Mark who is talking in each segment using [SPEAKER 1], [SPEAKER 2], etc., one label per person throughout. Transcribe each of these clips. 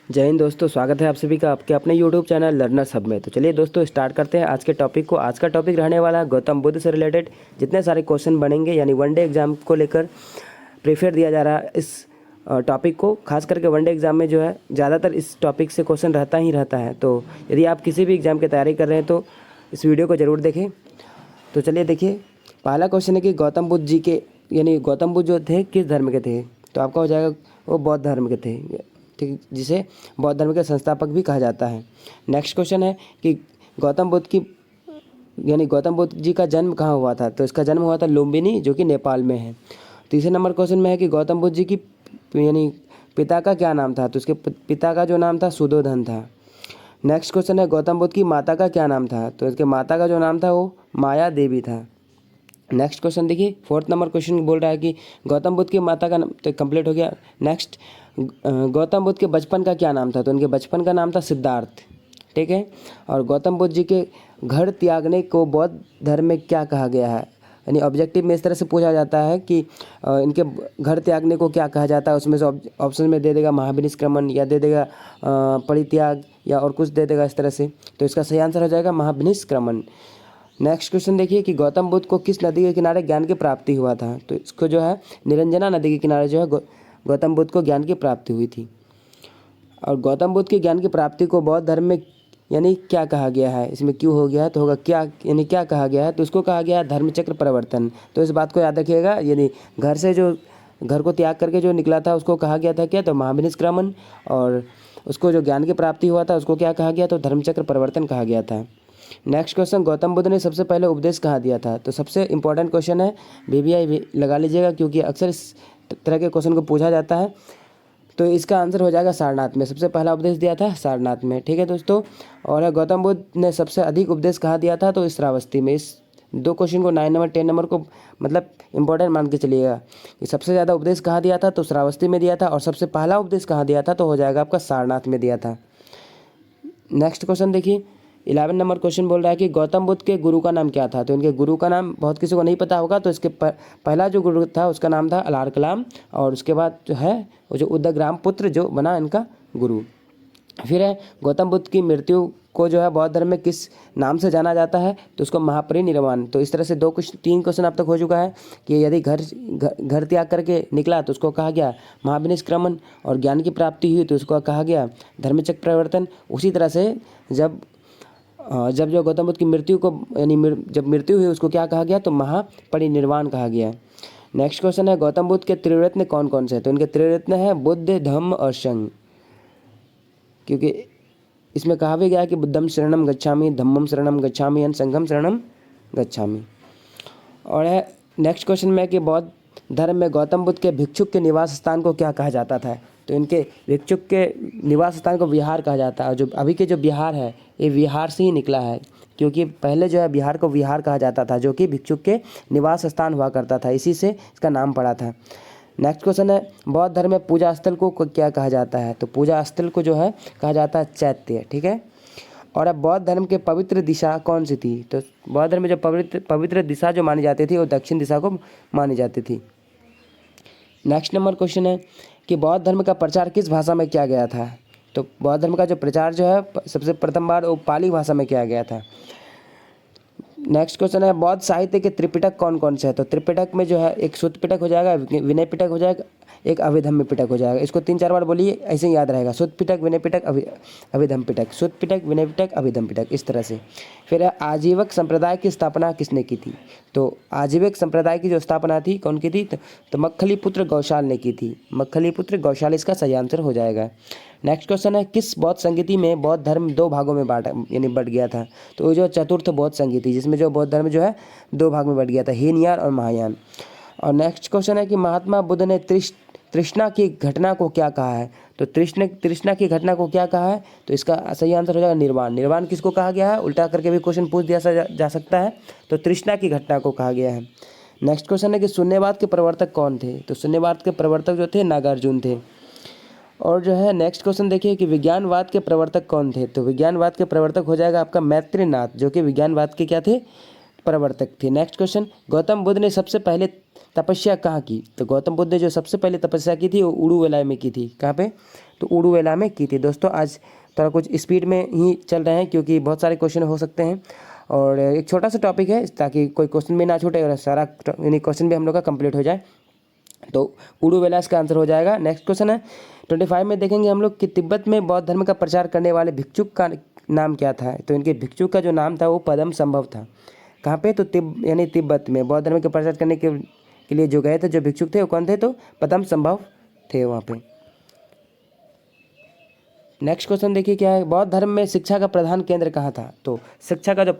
[SPEAKER 1] जय हिंद दोस्तों, स्वागत है आप सभी का आपके अपने YouTube चैनल लर्नर्स हब में। तो चलिए दोस्तों स्टार्ट करते हैं आज के टॉपिक को। आज का टॉपिक रहने वाला है गौतम बुद्ध से रिलेटेड जितने सारे क्वेश्चन बनेंगे, यानी वनडे एग्जाम को लेकर प्रेफर दिया जा रहा है इस टॉपिक को। खास करके वनडे एग्जाम में जो है ज़्यादातर इस टॉपिक से क्वेश्चन रहता ही रहता है। तो यदि आप किसी भी एग्ज़ाम की तैयारी कर रहे हैं तो इस वीडियो को ज़रूर देखें। तो चलिए देखिए, पहला क्वेश्चन है कि गौतम बुद्ध जी के यानी गौतम बुद्ध जो थे किस धर्म के थे। तो आपका हो जाएगा वो बौद्ध धर्म के थे, ठीक, जिसे बौद्ध धर्म के संस्थापक भी कहा जाता है। नेक्स्ट क्वेश्चन है कि गौतम बुद्ध जी का जन्म कहाँ हुआ था। तो इसका जन्म हुआ था लुम्बिनी, जो कि नेपाल में है। तीसरे नंबर क्वेश्चन में है कि गौतम बुद्ध जी की यानी पिता का क्या नाम था। तो उसके पिता का जो नाम था सुधोधन था। नेक्स्ट क्वेश्चन है गौतम बुद्ध की माता का क्या नाम था। तो इसके माता का जो नाम था वो माया देवी था। नेक्स्ट क्वेश्चन देखिए, फोर्थ नंबर क्वेश्चन बोल रहा है कि गौतम बुद्ध की माता का नाम, तो कंप्लीट हो गया। नेक्स्ट, गौतम बुद्ध के बचपन का क्या नाम था। तो उनके बचपन का नाम था सिद्धार्थ, ठीक है। और गौतम बुद्ध जी के घर त्यागने को बौद्ध धर्म में क्या कहा गया है। यानी ऑब्जेक्टिव में इस तरह से पूछा जाता है कि इनके घर त्यागने को क्या कहा जाता है। उसमें से ऑप्शन में दे देगा महाविनिष्क्रमण, या दे देगा परित्याग, या और कुछ दे देगा इस तरह से। तो इसका सही आंसर हो जाएगा महाविनिष्क्रमण। नेक्स्ट क्वेश्चन देखिए कि गौतम बुद्ध को किस नदी के किनारे ज्ञान की प्राप्ति हुआ था। तो इसको जो है निरंजना नदी के किनारे जो है गौतम बुद्ध को ज्ञान की प्राप्ति हुई थी। और गौतम बुद्ध की ज्ञान की प्राप्ति को बौद्ध धर्म में यानी क्या कहा गया है। इसमें क्यों हो गया है तो होगा क्या, यानी क्या कहा गया है। तो उसको कहा गया है धर्मचक्र परिवर्तन। तो इस बात को याद रखिएगा, यानी घर को त्याग करके जो निकला था उसको कहा गया था क्या, तो महाविनिष्क्रमण। और उसको जो ज्ञान की प्राप्ति हुआ था उसको क्या कहा गया, तो धर्मचक्र परिवर्तन कहा गया था। नेक्स्ट क्वेश्चन, गौतम बुद्ध ने सबसे पहले उपदेश कहाँ दिया था। तो सबसे इंपॉर्टेंट क्वेश्चन है, VVI भी लगा लीजिएगा क्योंकि अक्सर इस तरह के क्वेश्चन को पूछा जाता है। तो इसका आंसर हो जाएगा सारनाथ में। सबसे पहला उपदेश दिया था सारनाथ में, ठीक है दोस्तों। और गौतम बुद्ध ने सबसे अधिक उपदेश कहाँ दिया था, तो श्रावस्ती में। इस दो क्वेश्चन को 9 नंबर 10 नंबर को मतलब इंपॉर्टेंट मान के चलिएगा कि सबसे ज़्यादा उपदेश कहाँ दिया था, तो श्रावस्ती में दिया था। और सबसे पहला उपदेश कहाँ दिया था, तो हो जाएगा आपका सारनाथ में दिया था। नेक्स्ट क्वेश्चन देखिए, 11 नंबर क्वेश्चन बोल रहा है कि गौतम बुद्ध के गुरु का नाम क्या था। तो इनके गुरु का नाम बहुत किसी को नहीं पता होगा। तो इसके पहला जो गुरु था उसका नाम था अलार कलाम। और उसके बाद जो है वो जो उदग्राम पुत्र जो बना इनका गुरु। फिर है गौतम बुद्ध की मृत्यु को जो है बौद्ध धर्म में किस नाम से जाना जाता है। तो उसको महापरिनिर्वाण। तो इस तरह से 3 क्वेश्चन अब तक हो चुका है कि यदि घर त्याग करके निकला तो उसको कहा गया महाविनिष्क्रमण। और ज्ञान की प्राप्ति हुई तो उसको कहा गया धर्मचक्र परिवर्तन। उसी तरह से जब जो गौतम बुद्ध की मृत्यु को यानी जब मृत्यु हुई उसको क्या कहा गया, तो महापरिनिर्वाण कहा गया। नेक्स्ट क्वेश्चन है गौतम बुद्ध के त्रिरत्न कौन कौन से हैं। तो इनके त्रिरत्न है बुद्ध, धम्म और संघ। क्योंकि इसमें कहा भी गया है कि बुद्धम शरणम गच्छामि, धम्मम शरणम गच्छामि एंड संघम शरणम गच्छामि। और है नेक्स्ट क्वेश्चन में कि बौद्ध धर्म में गौतम बुद्ध के भिक्षुक के निवास स्थान को क्या कहा जाता था। तो इनके भिक्षुक के निवास स्थान को विहार कहा जाता है। और जो अभी के जो बिहार है ये विहार से ही निकला है, क्योंकि पहले जो है बिहार को विहार कहा जाता था, जो कि भिक्षुक के निवास स्थान हुआ करता था, इसी से इसका नाम पड़ा था। नेक्स्ट क्वेश्चन है बौद्ध धर्म में पूजा स्थल को क्या कहा जाता है। तो पूजा स्थल को जो है कहा जाता है चैत्य, ठीक है। और अब बौद्ध धर्म के पवित्र दिशा कौन सी थी। तो बौद्ध धर्म में जो पवित्र दिशा जो मानी जाती थी वो दक्षिण दिशा को मानी जाती थी। नेक्स्ट नंबर क्वेश्चन है कि बौद्ध धर्म का प्रचार किस भाषा में किया गया था। तो बौद्ध धर्म का जो प्रचार जो है सबसे प्रथम बार वो पाली भाषा में किया गया था। नेक्स्ट क्वेश्चन है बौद्ध साहित्य के त्रिपिटक कौन कौन से हैं। तो त्रिपिटक में जो है एक सुत्त पिटक हो जाएगा, विनय पिटक हो जाएगा, एक अभिधम्म पिटक हो जाएगा। इसको 3-4 बार बोलिए, ऐसे ही याद रहेगा। सुत्त पिटक, विनय पिटक, अभिधम्म पिटक, सुत्त पिटक, विनय पिटक, अभिधम्म पिटक, इस तरह से। फिर आजीवक संप्रदाय की स्थापना किसने की थी। तो आजीवक संप्रदाय की जो स्थापना थी कौन की थी, तो मक्खलीपुत्र गौशाल ने की थी। मक्खलीपुत्र गौशाल इसका सही आंसर हो जाएगा। नेक्स्ट क्वेश्चन है किस बौद्ध संगीति में बौद्ध धर्म 2 भागों में बढ़ गया था। तो वो जो चतुर्थ बौद्ध संगीति जिसमें जो बौद्ध धर्म जो है 2 भाग में बढ़ गया था, हीनयान और महायान। और नेक्स्ट क्वेश्चन है कि महात्मा बुद्ध ने तृष्णा की घटना को क्या कहा है। तो तृष्णा की घटना को क्या कहा है, तो इसका सही आंसर हो जाएगा निर्वाण। निर्वाण किसको कहा गया है, उल्टा करके भी क्वेश्चन पूछ दिया जा सकता है। तो तृष्णा की घटना को कहा गया है। नेक्स्ट क्वेश्चन है कि शून्यवाद के प्रवर्तक कौन थे। तो शून्यवाद के प्रवर्तक जो थे नागार्जुन थे। और जो है नेक्स्ट क्वेश्चन देखिए कि विज्ञानवाद के प्रवर्तक कौन थे। तो विज्ञानवाद के प्रवर्तक हो जाएगा आपका मैत्रेयनाथ, जो कि विज्ञानवाद के क्या थे, प्रवर्तक थे। नेक्स्ट क्वेश्चन, गौतम बुद्ध ने सबसे पहले तपस्या कहाँ की। तो गौतम बुद्ध ने जो सबसे पहले तपस्या की थी वो उड़ूवलाई में की थी। कहाँ पे, तो उडुवेला में की थी। दोस्तों आज थोड़ा कुछ स्पीड में ही चल रहे हैं क्योंकि बहुत सारे क्वेश्चन हो सकते हैं और एक छोटा सा टॉपिक है ताकि कोई क्वेश्चन भी ना छूटे और सारा यानी क्वेश्चन भी हम लोग का कंप्लीट हो जाए। तो उडुवेला इसका आंसर हो जाएगा। नेक्स्ट क्वेश्चन है 25 में देखेंगे हम लोग कि तिब्बत में बौद्ध धर्म का प्रचार करने वाले भिक्षुक का नाम क्या था। तो इनके भिक्षुक का जो नाम था वो पद्म संभव था। कहाँ पे? तो यानी तिब्बत में बौद्ध धर्म का प्रचार करने के लिए जो गए थे, जो भिक्षुक थे वो कौन थे? तो पद्म संभव थे वहाँ पे। नेक्स्ट क्वेश्चन देखिए क्या है, बौद्ध धर्म में शिक्षा का प्रधान केंद्र कहाँ था। तो शिक्षा का जो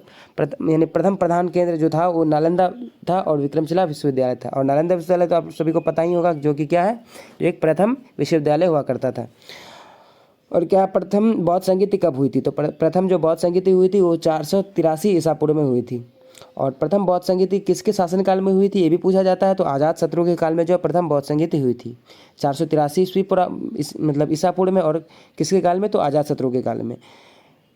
[SPEAKER 1] यानी प्रथम प्रधान केंद्र जो था वो नालंदा था और विक्रमशिला विश्वविद्यालय था। और नालंदा विश्वविद्यालय तो आप सभी को पता ही होगा जो कि क्या है, एक प्रथम विश्वविद्यालय हुआ करता था। और क्या प्रथम बौद्ध संगीति कब हुई थी? तो प्रथम जो बौद्ध संगीति हुई थी वो 483 ईसा पूर्व में हुई थी। और प्रथम बौद्ध संगीति किसके शासनकाल में हुई थी ये भी पूछा जाता है। तो अजातशत्रु के काल में जो प्रथम बौद्ध संगीति हुई थी 483 ईस्वी मतलब ईसा पूर्व में। और किसके काल में? तो अजातशत्रु के काल में।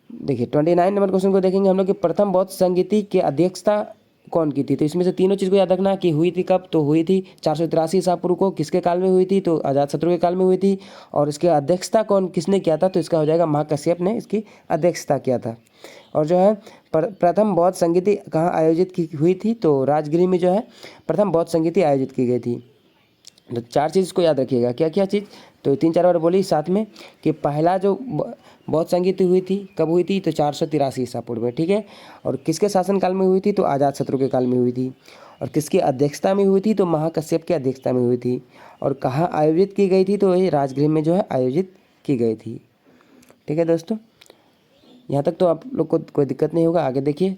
[SPEAKER 1] देखिए 29 नंबर क्वेश्चन को देखेंगे हम लोग कि प्रथम बौद्ध संगीति की अध्यक्षता कौन की थी। तो इसमें से तीनों चीज़ को याद रखना कि हुई थी कब। तो हुई थी 483 ईसा पूर्व को। किसके काल में हुई थी? तो अजातशत्रु के काल में हुई थी। और इसकी अध्यक्षता किसने किया था? तो इसका हो जाएगा महाकश्यप ने इसकी अध्यक्षता किया था। और जो है प्रथम बौद्ध संगीति कहाँ आयोजित की हुई थी? तो राजगृह में जो है प्रथम बौद्ध संगीति आयोजित की गई थी। तो 4 चीज़ को याद रखिएगा। क्या क्या चीज़? तो 3-4 बार बोली साथ में कि पहला जो बौद्ध संगीति हुई थी कब हुई थी? तो 483 ईसा पूर्व में, ठीक है। और किसके शासनकाल में हुई थी? तो अजातशत्रु के काल में हुई थी। और किसकी अध्यक्षता में हुई थी? तो महाकश्यप की अध्यक्षता में हुई थी। और कहाँ आयोजित की गई थी? तो ये राजगृह में जो है आयोजित की गई थी। ठीक है दोस्तों, यहाँ तक तो आप लोग को कोई दिक्कत नहीं होगा। आगे देखिए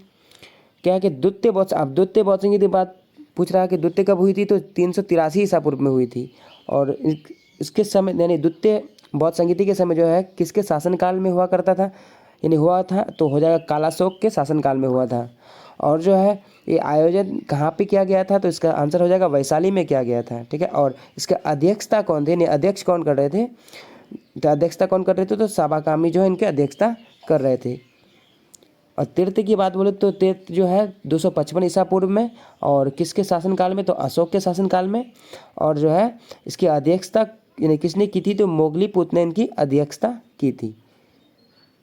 [SPEAKER 1] क्या है कि द्वितीय बौद्ध संगीति बात पूछ रहा है कि द्वितीय कब हुई थी? तो 383 ईसा पूर्व में हुई थी। और इसके समय यानी द्वितीय बौद्ध संगीति के समय जो है किसके शासनकाल में हुआ करता था यानी हुआ था? तो हो जाएगा कालाशोक के शासनकाल में हुआ था। और जो है ये आयोजन कहाँ पे किया गया था? तो इसका आंसर हो जाएगा वैशाली में किया गया था। ठीक है। और इसका अध्यक्षता कौन थे यानी अध्यक्ष कौन कर रहे थे? तो अध्यक्षता कौन कर रहे थे? तो साबाकामी जो है इनके अध्यक्षता कर रहे थे। और तीर्थ की बात बोले तो तीर्थ जो है 255 ईसा पूर्व में। और किसके शासनकाल में? तो अशोक के शासनकाल में। और जो है इसकी अध्यक्षता यानी किसने की थी? तो मोगलीपुत्र ने इनकी अध्यक्षता की थी।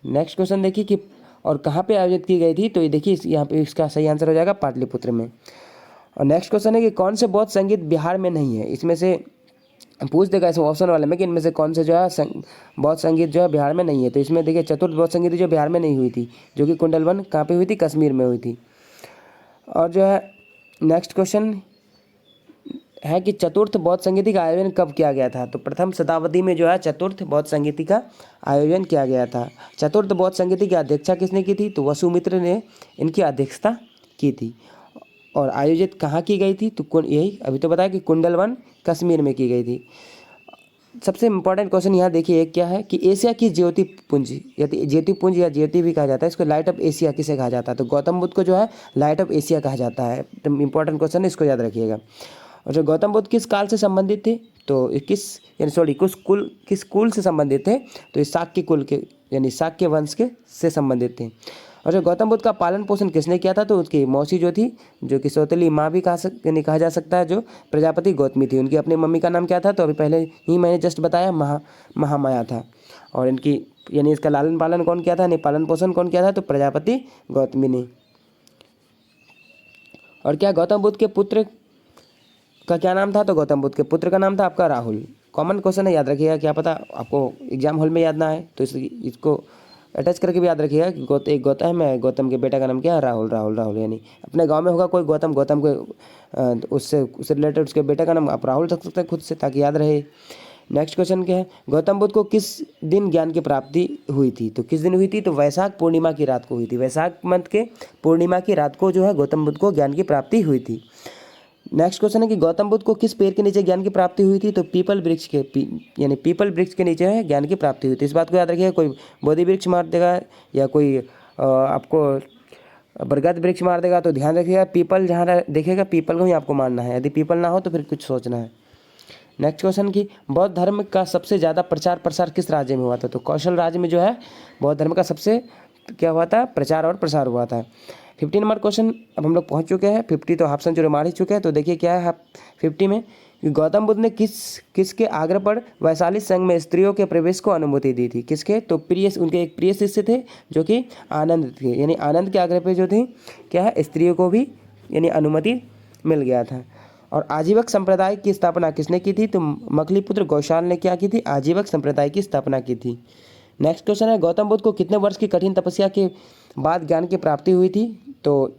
[SPEAKER 1] नेक्स्ट क्वेश्चन देखिए कि और कहाँ पे आयोजित की गई थी? तो ये देखिए यहाँ पे इसका सही आंसर हो जाएगा पाटलिपुत्र में। और नेक्स्ट क्वेश्चन है कि कौन से बौद्ध संगीत बिहार में नहीं है? इसमें से पूछ देगा इस ऑप्शन वाले में कि इनमें से कौन से जो है बौद्ध संगीत जो है बिहार में नहीं है। तो इसमें देखिए चतुर्थ बौद्ध संगीत जो बिहार में नहीं हुई थी, जो कि कुंडलवन कहाँ पे हुई थी? कश्मीर में हुई थी। और जो है नेक्स्ट क्वेश्चन है कि चतुर्थ बौद्ध संगीति का आयोजन कब किया गया था? तो प्रथम शताब्दी में जो है चतुर्थ बौद्ध संगीति का आयोजन किया गया था। चतुर्थ बौद्ध संगीति की अध्यक्षता किसने की थी? तो वसुमित्र ने इनकी अध्यक्षता की थी। और आयोजित कहाँ की गई थी? तो यही अभी तो बताया कि कुंडलवन कश्मीर में की गई थी। सबसे इम्पोर्टेंट क्वेश्चन यहाँ देखिए एक क्या है कि एशिया की ज्योति पुंज या ज्योति भी कहा जाता है, इसको लाइट ऑफ एशिया किसे कहा जाता है? तो गौतम बुद्ध को जो है लाइट ऑफ एशिया कहा जाता है। तो इंपॉर्टेंट क्वेश्चन है, इसको याद रखिएगा। और जो गौतम बुद्ध किस काल से संबंधित थे? तो किस कुल से संबंधित थे? तो ये शाक्य कुल के यानी शाक्य वंश के से संबंधित थे। और जो गौतम बुद्ध का पालन पोषण किसने किया था? तो उसकी मौसी जो थी, जो कि सौतेली माँ भी कहा जा सकता है, जो प्रजापति गौतमी थी। उनकी अपनी मम्मी का नाम क्या था? तो अभी पहले ही मैंने जस्ट बताया महामाया था। और इनकी यानी इसका लालन पालन कौन किया था यानी पालन पोषण कौन किया था? तो प्रजापति गौतमी ने। और क्या गौतम बुद्ध के पुत्र का क्या नाम था? तो गौतम बुद्ध के पुत्र का नाम था आपका राहुल। कॉमन क्वेश्चन है, याद रखिएगा। क्या पता आपको एग्जाम हॉल में याद ना आए, तो इसको अटैच करके भी याद रखिएगा कि एक गौतम है, गौतम के बेटा का नाम क्या है? राहुल। यानी अपने गांव में होगा कोई गौतम के उससे रिलेटेड उसके बेटा का नाम आप राहुल रख सकते हैं खुद से, ताकि याद रहे। नेक्स्ट क्वेश्चन क्या है, गौतम बुद्ध को किस दिन ज्ञान की प्राप्ति हुई थी? तो किस दिन हुई थी? तो वैशाख पूर्णिमा की रात को हुई थी। वैशाख मंथ के पूर्णिमा की रात को जो है गौतम बुद्ध को ज्ञान की प्राप्ति हुई थी। नेक्स्ट क्वेश्चन है कि गौतम बुद्ध को किस पेड़ के नीचे ज्ञान की प्राप्ति हुई थी? तो पीपल वृक्ष के नीचे है ज्ञान की प्राप्ति हुई थी। इस बात को याद रखिएगा। कोई बोधि वृक्ष मार देगा या कोई आपको बरगद वृक्ष मार देगा तो ध्यान रखिएगा पीपल जहाँ देखेगा पीपल को ही आपको मारना है। यदि पीपल ना हो तो फिर कुछ सोचना है। नेक्स्ट क्वेश्चन की बौद्ध धर्म का सबसे ज़्यादा प्रचार प्रसार किस राज्य में हुआ था? तो कौशल राज्य में जो है बौद्ध धर्म का सबसे क्या हुआ था? प्रचार और प्रसार हुआ था। 15 नंबर क्वेश्चन अब हम लोग पहुंच चुके हैं। 50 तो हाफ सेंचुरी मार ही चुके हैं। तो देखिए क्या है 50 में कि गौतम बुद्ध ने किसके आग्रह पर वैशाली संघ में स्त्रियों के प्रवेश को अनुमति दी थी? किसके? तो उनके एक प्रिय शिष्य थे जो कि आनंद थे, यानी आनंद के आग्रह पे जो थे क्या है, स्त्रियों को भी यानी अनुमति मिल गया था। और आजीवक संप्रदाय की स्थापना किसने की थी? तो मखलीपुत्र गौशाल ने क्या की थी? आजीवक संप्रदाय की स्थापना की थी। नेक्स्ट क्वेश्चन है, गौतम बुद्ध को कितने वर्ष की कठिन तपस्या के बाद ज्ञान की प्राप्ति हुई थी? तो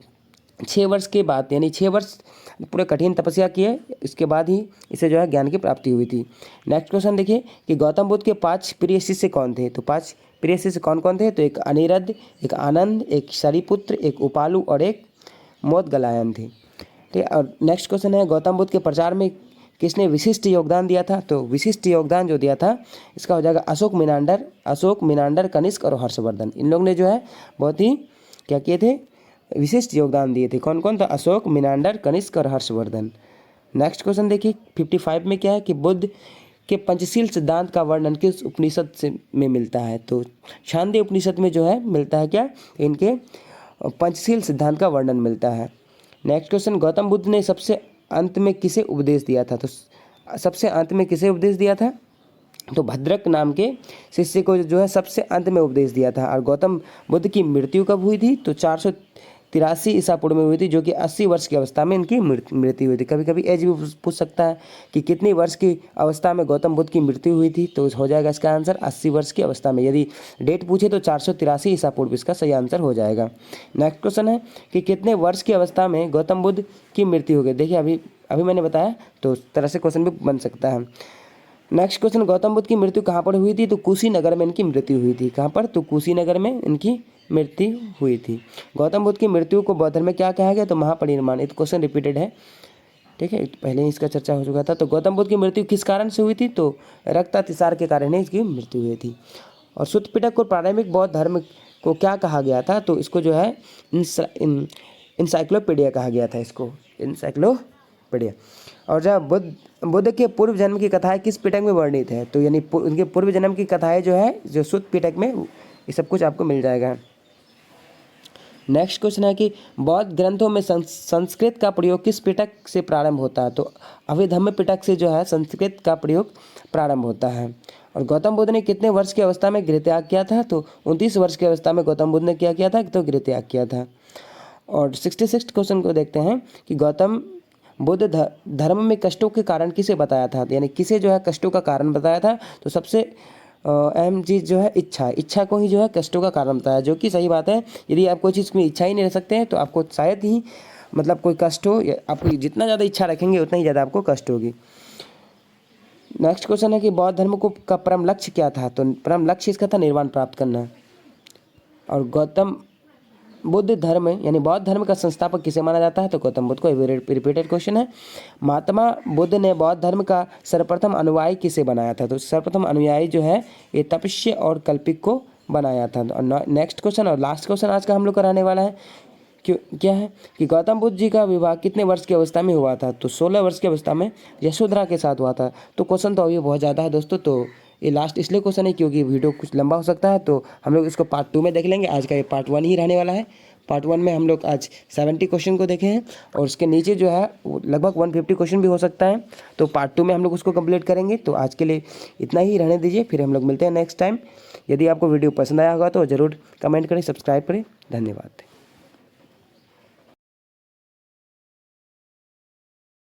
[SPEAKER 1] 6 वर्ष के बाद, यानी 6 वर्ष पूरे कठिन तपस्या किए, इसके बाद ही इसे जो है ज्ञान की प्राप्ति हुई थी। नेक्स्ट क्वेश्चन देखिए कि गौतम बुद्ध के 5 प्रिय शिष्य कौन थे? तो 5 प्रिय शिष्य कौन कौन थे? तो एक अनिरुद्ध, एक आनंद, एक शरीपुत्र, एक उपालु और एक मोदगलायन थे। ठीक है। और नेक्स्ट क्वेश्चन है, गौतम बुद्ध के प्रचार में किसने विशिष्ट योगदान दिया था? तो विशिष्ट योगदान जो दिया था इसका हो जाएगा अशोक मिनांडर, कनिष्क और हर्षवर्धन। इन लोग ने जो है बहुत ही क्या किए थे? विशिष्ट योगदान दिए थे। कौन कौन? तो अशोक, मिनांडर, कनिष्क और हर्षवर्धन। नेक्स्ट क्वेश्चन देखिए 55 में क्या है कि बुद्ध के पंचशील सिद्धांत का वर्णन किस उपनिषद में मिलता है? तो छांदोग्य उपनिषद में जो है मिलता है क्या? इनके पंचशील सिद्धांत का वर्णन मिलता है। नेक्स्ट क्वेश्चन, गौतम बुद्ध ने सबसे अंत में किसे उपदेश दिया था? तो सबसे अंत में किसे उपदेश दिया था? तो भद्रक नाम के शिष्य को जो है सबसे अंत में उपदेश दिया था। और गौतम बुद्ध की मृत्यु कब हुई थी? तो 483 ईसा पूर्व में हुई थी, जो कि 80 वर्ष की अवस्था में इनकी मृत्यु हुई थी। कभी कभी एज भी पूछ सकता है कि कितनी वर्ष की अवस्था में गौतम बुद्ध की मृत्यु हुई थी? तो हो जाएगा इसका आंसर 80 वर्ष की अवस्था में। यदि डेट पूछे तो 483 ईसा पूर्व इसका सही आंसर हो जाएगा। नेक्स्ट क्वेश्चन है कि कितने वर्ष की अवस्था में गौतम बुद्ध की मृत्यु हो गई? देखिए अभी मैंने बताया, तो उस तरह से क्वेश्चन भी बन सकता है। नेक्स्ट क्वेश्चन, गौतम बुद्ध की मृत्यु कहाँ पर हुई थी? तो कुशीनगर में इनकी मृत्यु हुई थी। कहाँ पर? तो कुशीनगर में इनकी मृत्यु हुई थी। गौतम बुद्ध की मृत्यु को बौद्ध धर्म में क्या कहा गया? तो महापरिनिर्वाण। ये क्वेश्चन रिपीटेड है, ठीक है, पहले ही इसका चर्चा हो चुका था। तो गौतम बुद्ध की मृत्यु किस कारण से हुई थी? तो रक्तातिसार के कारण ही इसकी मृत्यु हुई थी। और सूत्र पिटक को प्रारंभिक बौद्ध धर्म को क्या कहा गया था? तो इसको जो है इंसाइक्लोपीडिया कहा गया था, इसको इंसाइक्लोपीडिया। और जब बुद्ध के पूर्व जन्म की कथाएं किस पिटक में वर्णित है? तो यानी उनके पूर्व जन्म की कथाएं जो है जो सूत्र पिटक में, ये सब कुछ आपको मिल जाएगा। नेक्स्ट क्वेश्चन है कि बौद्ध ग्रंथों में संस्कृत का प्रयोग किस पिटक से प्रारंभ होता है? तो अभिधम्म पिटक से जो है संस्कृत का प्रयोग प्रारंभ होता है। और गौतम बुद्ध ने कितने वर्ष की अवस्था में गृहत्याग किया था? तो 29 वर्ष की अवस्था में गौतम बुद्ध ने क्या किया था? तो गृहत्याग किया था। और 66 क्वेश्चन को देखते हैं कि गौतम बुद्ध धर्म में कष्टों के कारण किसे बताया था? यानी किसे जो है कष्टों का कारण बताया था? तो सबसे अहम चीज़ जो है इच्छा को ही जो है कष्टों का कारण बताया, जो कि सही बात है। यदि आप कोई चीज़ में इच्छा ही नहीं रख सकते हैं तो आपको शायद ही मतलब कोई कष्ट हो। आपको जितना ज़्यादा इच्छा रखेंगे उतना ही ज़्यादा आपको कष्ट होगी। नेक्स्ट क्वेश्चन है कि बौद्ध धर्म को का परम लक्ष्य क्या था? तो परम लक्ष्य इसका था निर्वाण प्राप्त करना। और गौतम बुद्ध धर्म यानी बौद्ध धर्म का संस्थापक किसे माना जाता है? तो गौतम बुद्ध को। रिपीटेड क्वेश्चन है, महात्मा बुद्ध ने बौद्ध धर्म का सर्वप्रथम अनुयायी किसे बनाया था? तो सर्वप्रथम अनुयायी जो है ये तपस्वी और कल्पिक को बनाया था। और नेक्स्ट क्वेश्चन और लास्ट क्वेश्चन आज का हम लोग कराने वाला है क्या है कि गौतम बुद्ध जी का विवाह कितने वर्ष की अवस्था में हुआ था? तो 16 वर्ष की अवस्था में यशोधरा के साथ हुआ था। तो क्वेश्चन तो अभी बहुत ज़्यादा है दोस्तों, तो ये लास्ट इसलिए क्वेश्चन है क्योंकि वीडियो कुछ लंबा हो सकता है, तो हम लोग इसको पार्ट 2 में देख लेंगे। आज का ये पार्ट 1 ही रहने वाला है। पार्ट 1 में हम लोग आज 70 क्वेश्चन को देखे हैं और उसके नीचे जो है लगभग 150 क्वेश्चन भी हो सकता है। तो पार्ट 2 में हम लोग उसको कंप्लीट करेंगे। तो आज के लिए इतना ही रहने दीजिए, फिर हम लोग मिलते हैं नेक्स्ट टाइम। यदि आपको वीडियो पसंद आया होगा तो ज़रूर कमेंट करें, सब्सक्राइब करें। धन्यवाद।